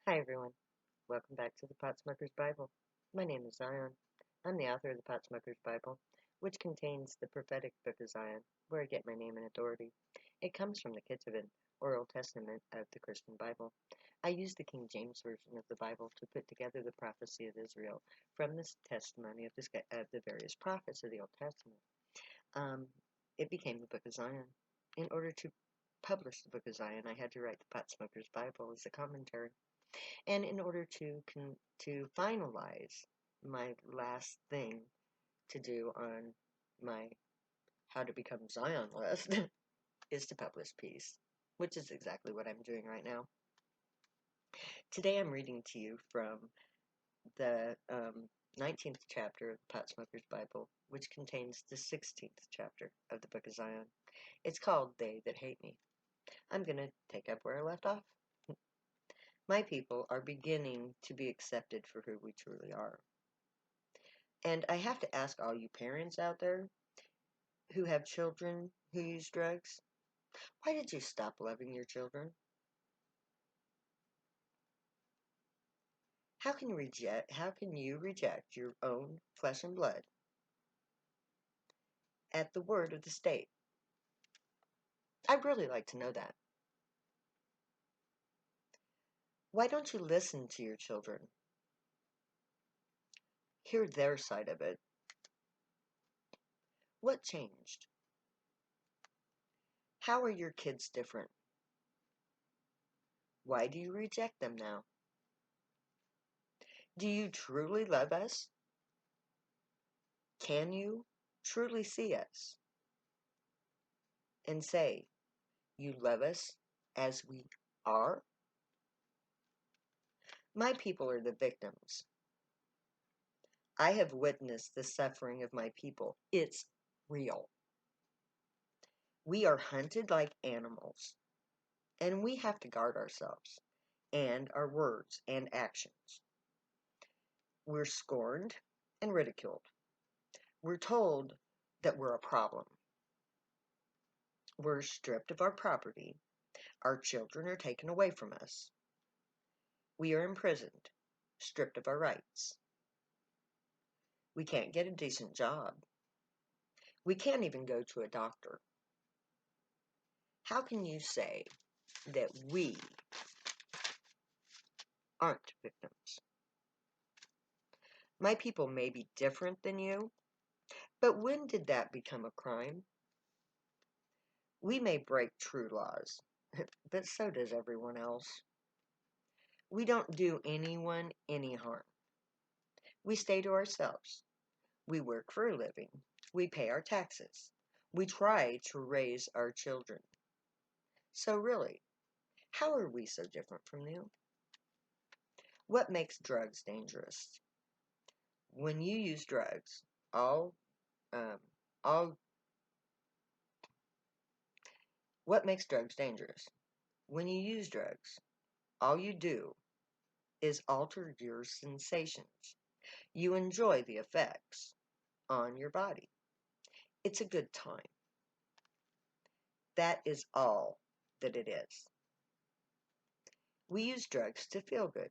Hi everyone, welcome back to the Potsmoker's Bible. My name is Zion. I'm the author of the Potsmoker's Bible, which contains the prophetic book of Zion, where I get my name and authority. It comes from the Ketuvim, or Old Testament of the Christian Bible. I use the King James Version of the Bible to put together the prophecy of Israel from this testimony of the various prophets of the Old Testament. It became the Book of Zion. In order to publish the Book of Zion, I had to write the Potsmoker's Bible as a commentary. And in order to finalize my last thing to do on my How to Become Zion list is to publish peace, which is exactly what I'm doing right now. Today I'm reading to you from the 19th chapter of the Potsmoker's Bible, which contains the 16th chapter of the Book of Zion. It's called They That Hate Me. I'm going to take up where I left off. My people are beginning to be accepted for who we truly are. And I have to ask all you parents out there who have children who use drugs, why did you stop loving your children? How can you reject your own flesh and blood at the word of the state? I'd really like to know that. Why don't you listen to your children? Hear their side of it. What changed? How are your kids different? Why do you reject them now? Do you truly love us? Can you truly see us and say, you love us as we are? My people are the victims. I have witnessed the suffering of my people. It's real. We are hunted like animals, and we have to guard ourselves and our words and actions. We're scorned and ridiculed. We're told that we're a problem. We're stripped of our property. Our children are taken away from us. We are imprisoned, stripped of our rights. We can't get a decent job. We can't even go to a doctor. How can you say that we aren't victims? My people may be different than you, but when did that become a crime? We may break true laws, but so does everyone else. We don't do anyone any harm. We stay to ourselves. We work for a living. We pay our taxes. We try to raise our children. So really, how are we so different from you? What makes drugs dangerous? When you use drugs, all what makes drugs dangerous? When you use drugs, all you do is alter your sensations. You enjoy the effects on your body. It's a good time. That is all that it is. We use drugs to feel good,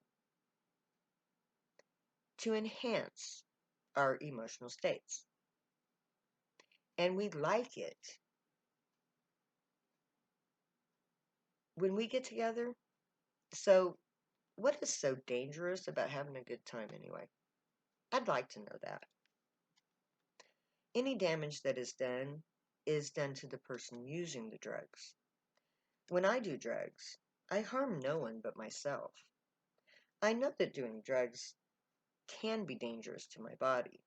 to enhance our emotional states. And we like it when we get together. So, what is so dangerous about having a good time anyway? I'd like to know that. Any damage that is done to the person using the drugs. When I do drugs, I harm no one but myself. I know that doing drugs can be dangerous to my body.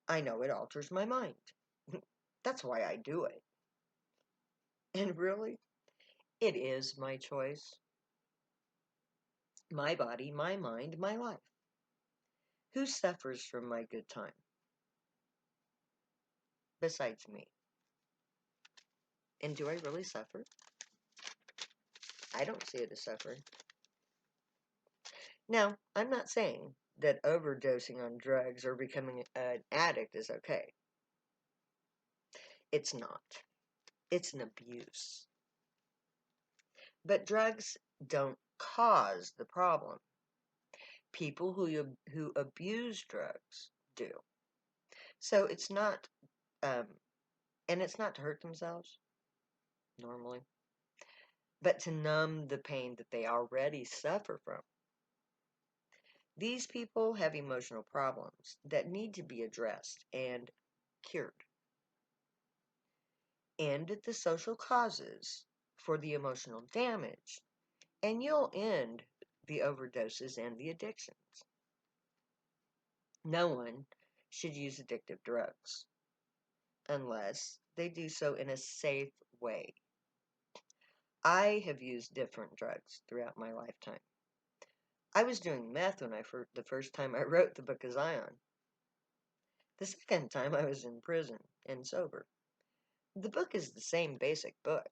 I know it alters my mind. That's why I do it. And really, it is my choice. My body, my mind, my life. Who suffers from my good time? Besides me. And do I really suffer? I don't see it as suffering. Now, I'm not saying that overdosing on drugs or becoming an addict is okay. It's not. It's an abuse. But drugs don't cause the problem. People who abuse drugs do. So it's not, um, and it's not to hurt themselves normally, but to numb the pain that they already suffer from. These people have emotional problems that need to be addressed and cured. End the social causes for the emotional damage, and you'll end the overdoses and the addictions. No one should use addictive drugs unless they do so in a safe way. I have used different drugs throughout my lifetime. I was doing meth when the first time I wrote the Book of Zion. The second time I was in prison and sober. The book is the same basic book.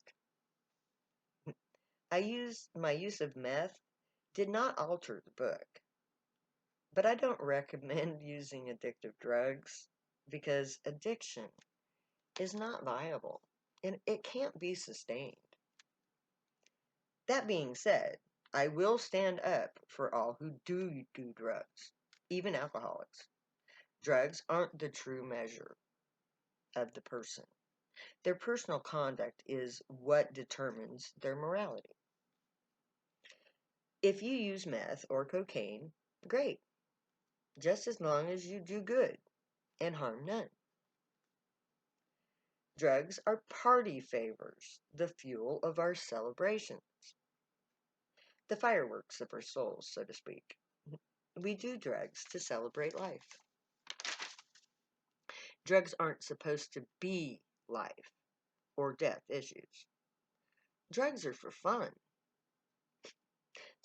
My use of meth did not alter the book, but I don't recommend using addictive drugs because addiction is not viable and it can't be sustained. That being said, I will stand up for all who do drugs, even alcoholics. Drugs aren't the true measure of the person. Their personal conduct is what determines their morality. If you use meth or cocaine, great, just as long as you do good and harm none. Drugs are party favors, the fuel of our celebrations, the fireworks of our souls, so to speak. We do drugs to celebrate life. Drugs aren't supposed to be life or death issues. Drugs are for fun.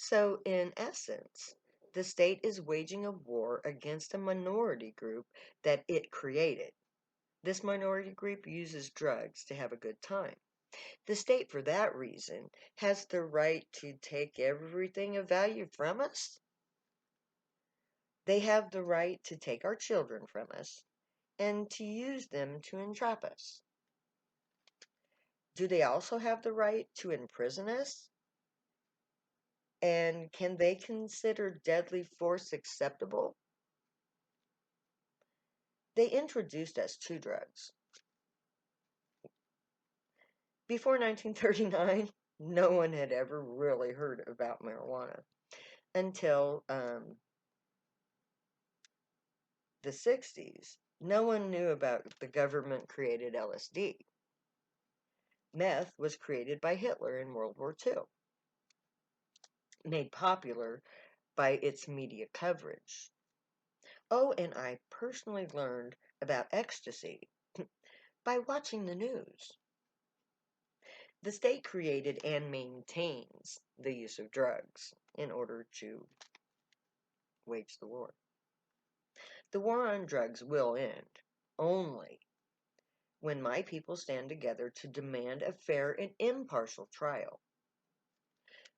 So, in essence, the state is waging a war against a minority group that it created. This minority group uses drugs to have a good time. The state, for that reason, has the right to take everything of value from us. They have the right to take our children from us and to use them to entrap us. Do they also have the right to imprison us? And can they consider deadly force acceptable? They introduced us to drugs. Before 1939, no one had ever really heard about marijuana until the 60s. No one knew about the government created LSD. Meth was created by Hitler in World War II, made popular by its media coverage. Oh, and I personally learned about ecstasy by watching the news. The state created and maintains the use of drugs in order to wage the war. The war on drugs will end only when my people stand together to demand a fair and impartial trial.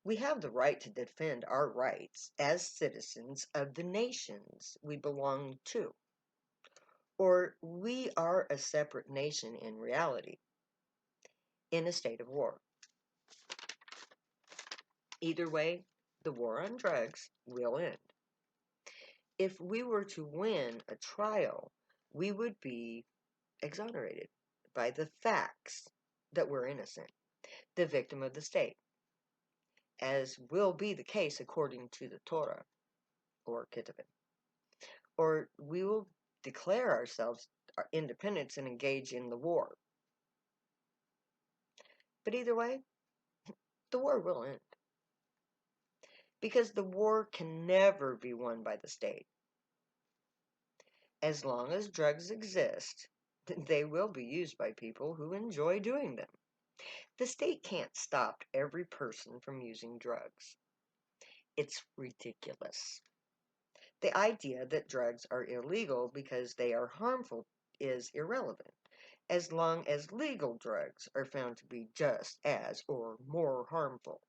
We have the right to defend our rights as citizens of the nations we belong to, or we are a separate nation in reality, in a state of war. Either way, the war on drugs will end. If we were to win a trial, we would be exonerated by the facts that we're innocent, the victim of the state, as will be the case according to the Torah or Ketuvim. Or we will declare ourselves our independence and engage in the war. But either way, the war will end. Because the war can never be won by the state. As long as drugs exist, they will be used by people who enjoy doing them. The state can't stop every person from using drugs. It's ridiculous. The idea that drugs are illegal because they are harmful is irrelevant, as long as legal drugs are found to be just as or more harmful.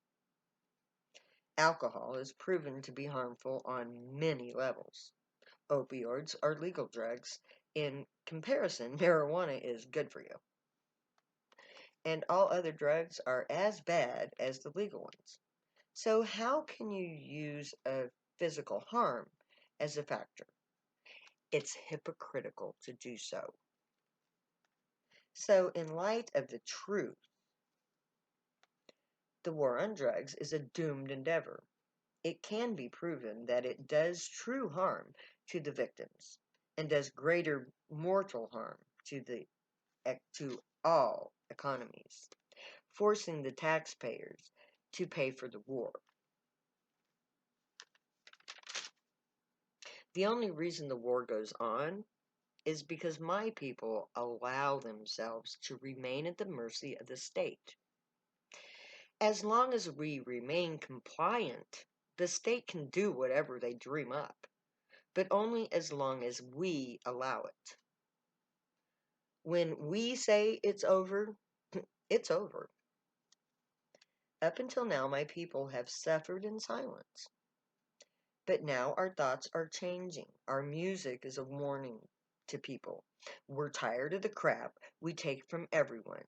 Alcohol is proven to be harmful on many levels. Opioids are legal drugs. In comparison, marijuana is good for you. and all other drugs are as bad as the legal ones. So, how can you use a physical harm as a factor? It's hypocritical to do so. So, in light of the truth, the war on drugs is a doomed endeavor. It can be proven that it does true harm to the victims and does greater mortal harm to all economies, forcing the taxpayers to pay for the war. The only reason the war goes on is because my people allow themselves to remain at the mercy of the state. As long as we remain compliant, the state can do whatever they dream up, but only as long as we allow it. When we say it's over, it's over. Up until now, my people have suffered in silence. But now our thoughts are changing. Our music is a warning to people. We're tired of the crap we take from everyone.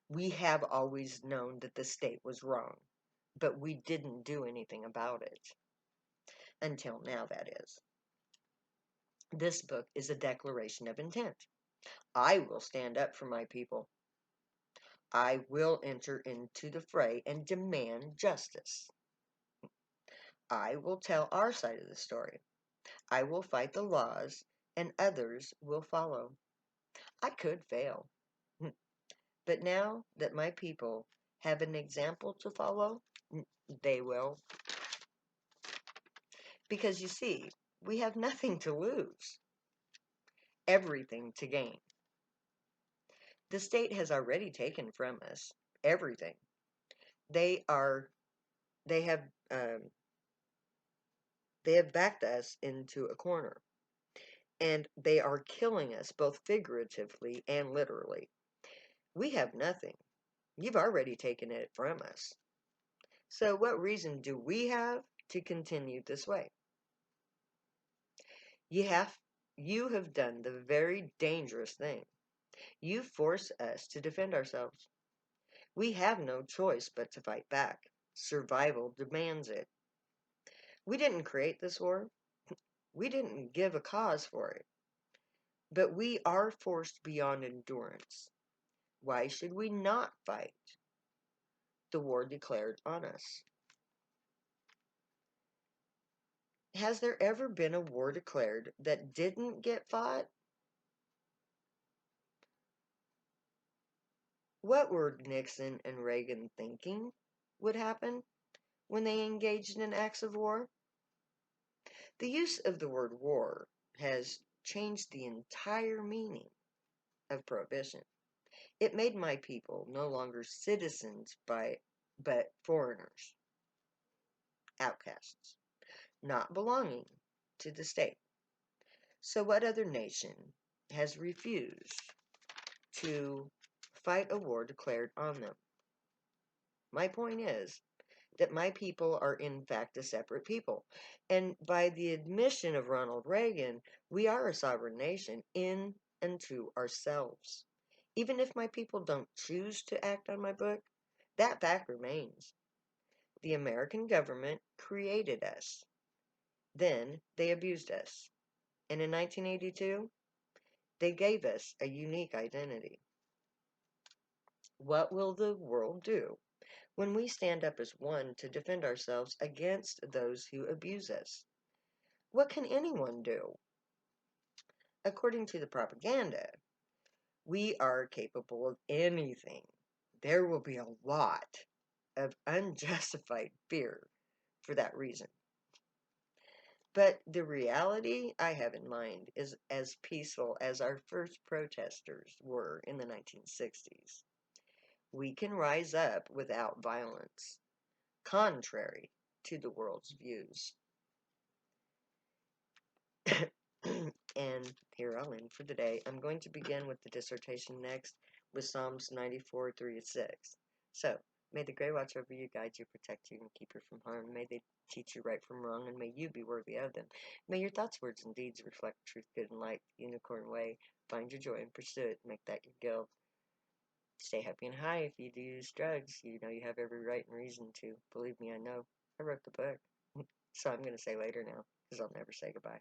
We have always known that the state was wrong, but we didn't do anything about it. Until now, that is. This book is a declaration of intent. I will stand up for my people. I will enter into the fray and demand justice. I will tell our side of the story. I will fight the laws, and others will follow. I could fail. But now that my people have an example to follow, they will. Because you see, we have nothing to lose, everything to gain. The state has already taken from us everything. They are, they have, um, they have backed us into a corner, and they are killing us both figuratively and literally. We have nothing. You've already taken it from us. So what reason do we have to continue this way? You have done the very dangerous thing. You force us to defend ourselves. We have no choice but to fight back. Survival demands it. We didn't create this war. We didn't give a cause for it. But we are forced beyond endurance. Why should we not fight the war declared on us? Has there ever been a war declared that didn't get fought? What were Nixon and Reagan thinking would happen when they engaged in acts of war? The use of the word war has changed the entire meaning of prohibition. It made my people no longer citizens but foreigners, outcasts, not belonging to the state. So what other nation has refused to fight a war declared on them? My point is that my people are in fact a separate people. And by the admission of Ronald Reagan, we are a sovereign nation in and to ourselves. Even if my people don't choose to act on my book, that fact remains. The American government created us. Then they abused us. And in 1982, they gave us a unique identity. What will the world do when we stand up as one to defend ourselves against those who abuse us? What can anyone do? According to the propaganda, we are capable of anything. There will be a lot of unjustified fear for that reason. But the reality I have in mind is as peaceful as our first protesters were in the 1960s. We can rise up without violence, contrary to the world's views. And here I'll end for the day. I'm going to begin with the dissertation next with Psalms 94, 3 to 6. So, may the Grey watch over you, guide you, protect you, and keep you from harm. May they teach you right from wrong, and may you be worthy of them. May your thoughts, words, and deeds reflect truth, good, and light, the unicorn way. Find your joy and pursue it. Make that your guild. Stay happy and high. If you do use drugs, you know you have every right and reason to. Believe me, I know. I wrote the book. So I'm going to say later now, because I'll never say goodbye.